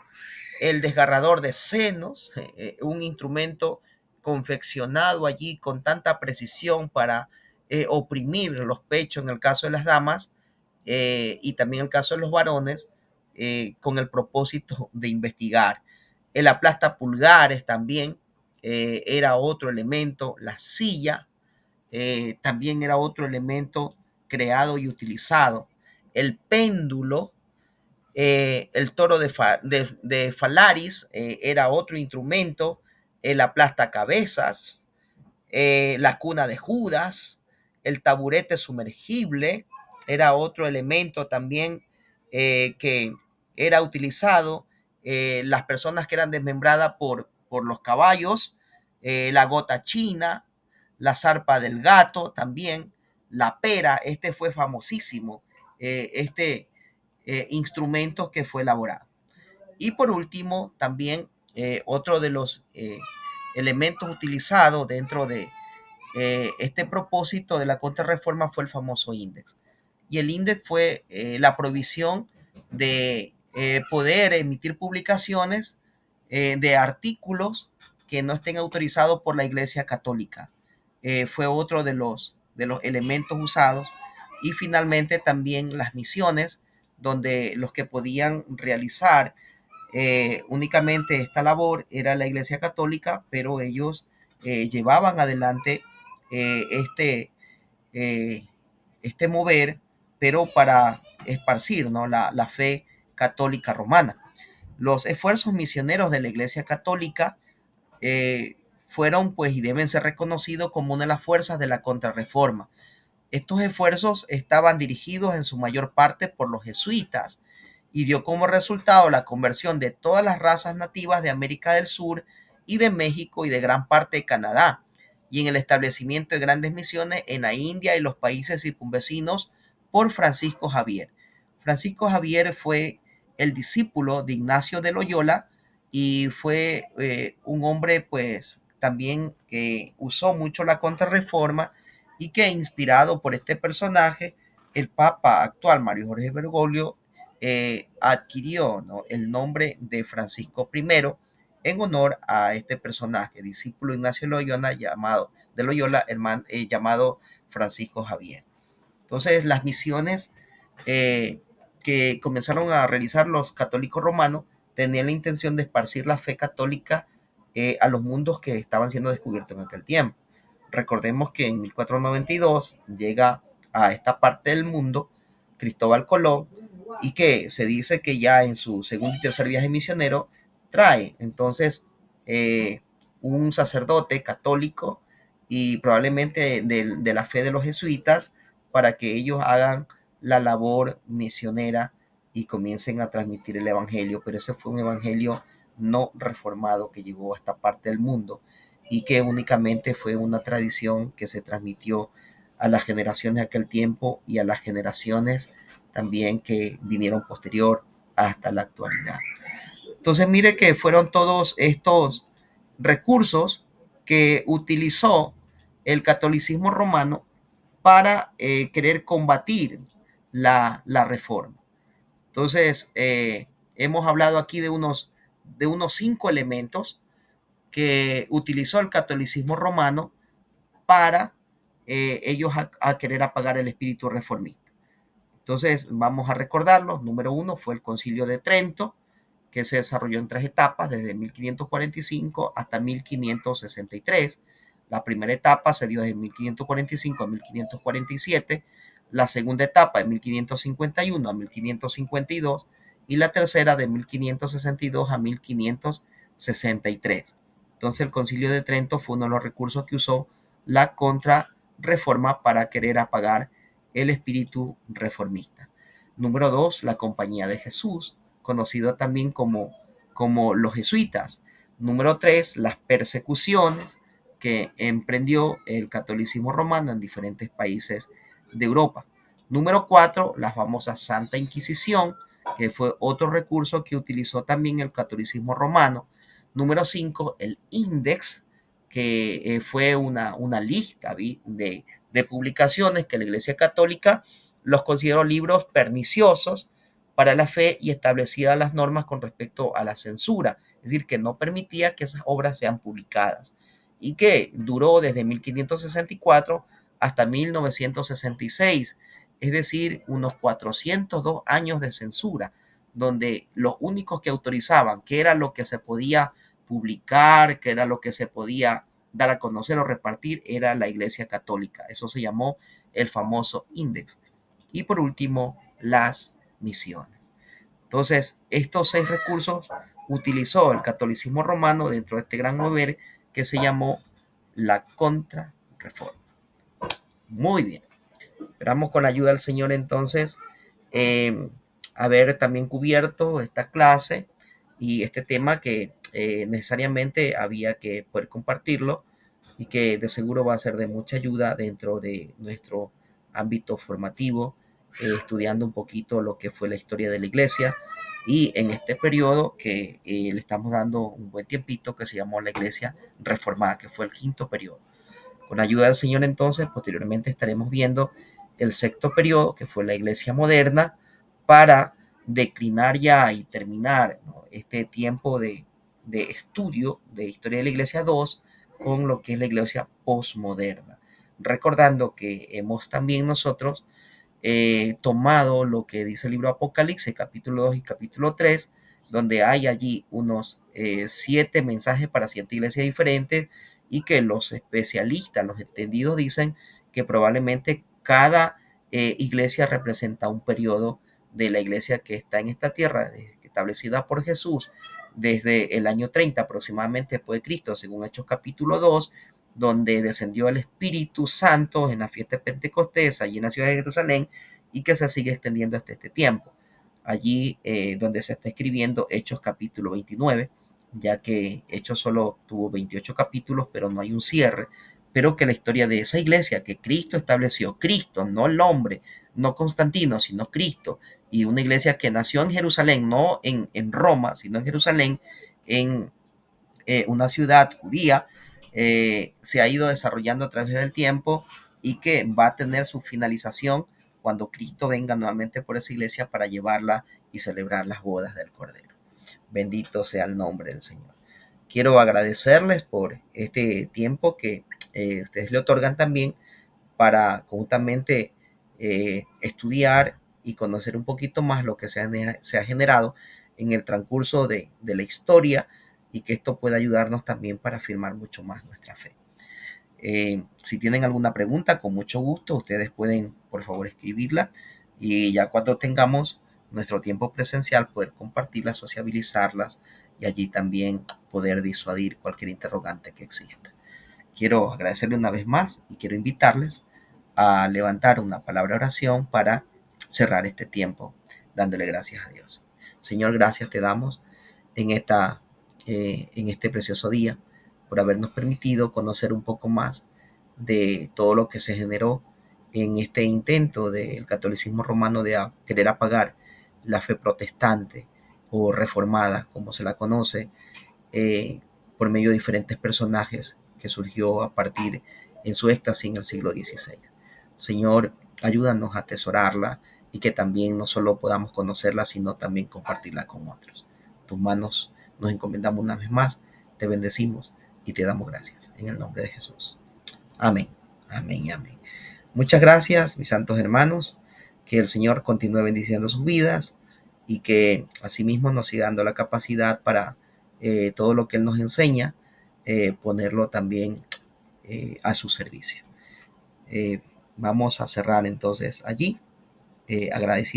el desgarrador de senos, un instrumento confeccionado allí con tanta precisión para oprimir los pechos en el caso de las damas y también en el caso de los varones con el propósito de investigar. El aplasta pulgares también era otro elemento, la silla también era otro elemento creado y utilizado. El péndulo, el toro de Falaris era otro instrumento, el aplastacabezas, la cuna de Judas, el taburete sumergible era otro elemento también que era utilizado, las personas que eran desmembradas por los caballos, la gota china, la zarpa del gato también, la pera, este fue famosísimo, instrumento que fue elaborado. Y por último, también otro de los elementos utilizados dentro de este propósito de la contrarreforma fue el famoso índice. Y el índice fue la provisión de poder emitir publicaciones de artículos que no estén autorizados por la Iglesia Católica. Fue otro de los elementos usados. Y finalmente también las misiones, donde los que podían realizar únicamente esta labor era la Iglesia Católica, pero ellos llevaban adelante este, eh, este mover, pero para esparcir, ¿no? La fe católica romana. Los esfuerzos misioneros de la Iglesia Católica fueron, pues, y deben ser reconocidos como una de las fuerzas de la contrarreforma. Estos esfuerzos estaban dirigidos en su mayor parte por los jesuitas y dio como resultado la conversión de todas las razas nativas de América del Sur y de México y de gran parte de Canadá, y en el establecimiento de grandes misiones en la India y los países circunvecinos por Francisco Javier. Francisco Javier fue el discípulo de Ignacio de Loyola y fue un hombre pues también que usó mucho la contrarreforma y que inspirado por este personaje, el Papa actual, Mario Jorge Bergoglio, adquirió, ¿no?, el nombre de Francisco I en honor a este personaje, discípulo de Ignacio Loyola, llamado Francisco Javier. Entonces, las misiones que comenzaron a realizar los católicos romanos tenían la intención de esparcir la fe católica a los mundos que estaban siendo descubiertos en aquel tiempo. Recordemos que en 1492 llega a esta parte del mundo Cristóbal Colón y que se dice que ya en su segundo y tercer viaje misionero trae entonces un sacerdote católico y probablemente de la fe de los jesuitas para que ellos hagan la labor misionera y comiencen a transmitir el evangelio, pero ese fue un evangelio no reformado que llegó a esta parte del mundo y que únicamente fue una tradición que se transmitió a las generaciones de aquel tiempo y a las generaciones también que vinieron posterior hasta la actualidad. Entonces mire que fueron todos estos recursos que utilizó el catolicismo romano para querer combatir la reforma. Entonces, hemos hablado aquí de unos 5 elementos que utilizó el catolicismo romano para ellos a querer apagar el espíritu reformista. Entonces, vamos a recordarlos. Número 1 fue el Concilio de Trento, que se desarrolló en 3 etapas, desde 1545 hasta 1563. La primera etapa se dio desde 1545 a 1547, la segunda etapa de 1551 a 1552 y la tercera de 1562 a 1563. Entonces el Concilio de Trento fue uno de los recursos que usó la contrarreforma para querer apagar el espíritu reformista. Número 2, la Compañía de Jesús, conocida también como los jesuitas. Número 3, las persecuciones que emprendió el catolicismo romano en diferentes países de Europa. Número 4, la famosa Santa Inquisición, que fue otro recurso que utilizó también el catolicismo romano. Número 5, el Index, que fue una lista de publicaciones que la Iglesia Católica los consideró libros perniciosos para la fe y establecía las normas con respecto a la censura, es decir, que no permitía que esas obras sean publicadas y que duró desde 1564 hasta 1966, es decir, unos 402 años de censura, donde los únicos que autorizaban qué era lo que se podía publicar, qué era lo que se podía dar a conocer o repartir, era la Iglesia Católica. Eso se llamó el famoso Index. Y por último, las misiones. Entonces, estos 6 recursos utilizó el catolicismo romano dentro de este gran mover que se llamó la contrarreforma. Muy bien. Esperamos con la ayuda del Señor entonces haber también cubierto esta clase y este tema que necesariamente había que poder compartirlo y que de seguro va a ser de mucha ayuda dentro de nuestro ámbito formativo, estudiando un poquito lo que fue la historia de la iglesia y en este periodo que le estamos dando un buen tiempito que se llamó la iglesia reformada, que fue el 5.º periodo. Con ayuda del Señor entonces, posteriormente estaremos viendo el 6.º periodo, que fue la iglesia moderna, para declinar ya y terminar, ¿no?, este tiempo de estudio de historia de la iglesia 2 con lo que es la iglesia posmoderna. Recordando que hemos también nosotros tomado lo que dice el libro Apocalipsis, capítulo 2 y capítulo 3, donde hay allí unos 7 mensajes para 7 iglesias diferentes y que los especialistas, los entendidos dicen que probablemente cada iglesia representa un periodo de la iglesia que está en esta tierra, establecida por Jesús desde el año 30 aproximadamente después de Cristo, según Hechos capítulo 2, donde descendió el Espíritu Santo en la fiesta de Pentecostés, allí en la ciudad de Jerusalén, y que se sigue extendiendo hasta este tiempo. Allí donde se está escribiendo Hechos capítulo 29, ya que Hechos solo tuvo 28 capítulos, pero no hay un cierre, pero que la historia de esa iglesia que Cristo estableció, Cristo, no el hombre, no Constantino, sino Cristo, y una iglesia que nació en Jerusalén, no en Roma, sino en Jerusalén, en una ciudad judía, se ha ido desarrollando a través del tiempo y que va a tener su finalización cuando Cristo venga nuevamente por esa iglesia para llevarla y celebrar las bodas del Cordero. Bendito sea el nombre del Señor. Quiero agradecerles por este tiempo que ustedes le otorgan también para conjuntamente estudiar y conocer un poquito más lo que se ha generado en el transcurso de la historia y que esto pueda ayudarnos también para afirmar mucho más nuestra fe. Si tienen alguna pregunta, con mucho gusto, ustedes pueden, por favor, escribirla y ya cuando tengamos nuestro tiempo presencial, poder compartirlas, sociabilizarlas y allí también poder disuadir cualquier interrogante que exista. Quiero agradecerle una vez más y quiero invitarles a levantar una palabra de oración para cerrar este tiempo, dándole gracias a Dios. Señor, gracias te damos en este precioso día por habernos permitido conocer un poco más de todo lo que se generó en este intento del catolicismo romano de querer apagar la fe protestante o reformada, como se la conoce, por medio de diferentes personajes que surgió a partir en su éxtasis en el siglo XVI. Señor, ayúdanos a atesorarla y que también no solo podamos conocerla, sino también compartirla con otros. Tus manos nos encomendamos una vez más, te bendecimos y te damos gracias. En el nombre de Jesús. Amén, amén, amén. Muchas gracias, mis santos hermanos. Que el Señor continúe bendiciendo sus vidas y que asimismo nos siga dando la capacidad para todo lo que Él nos enseña, ponerlo también a su servicio. Vamos a cerrar entonces allí, agradecido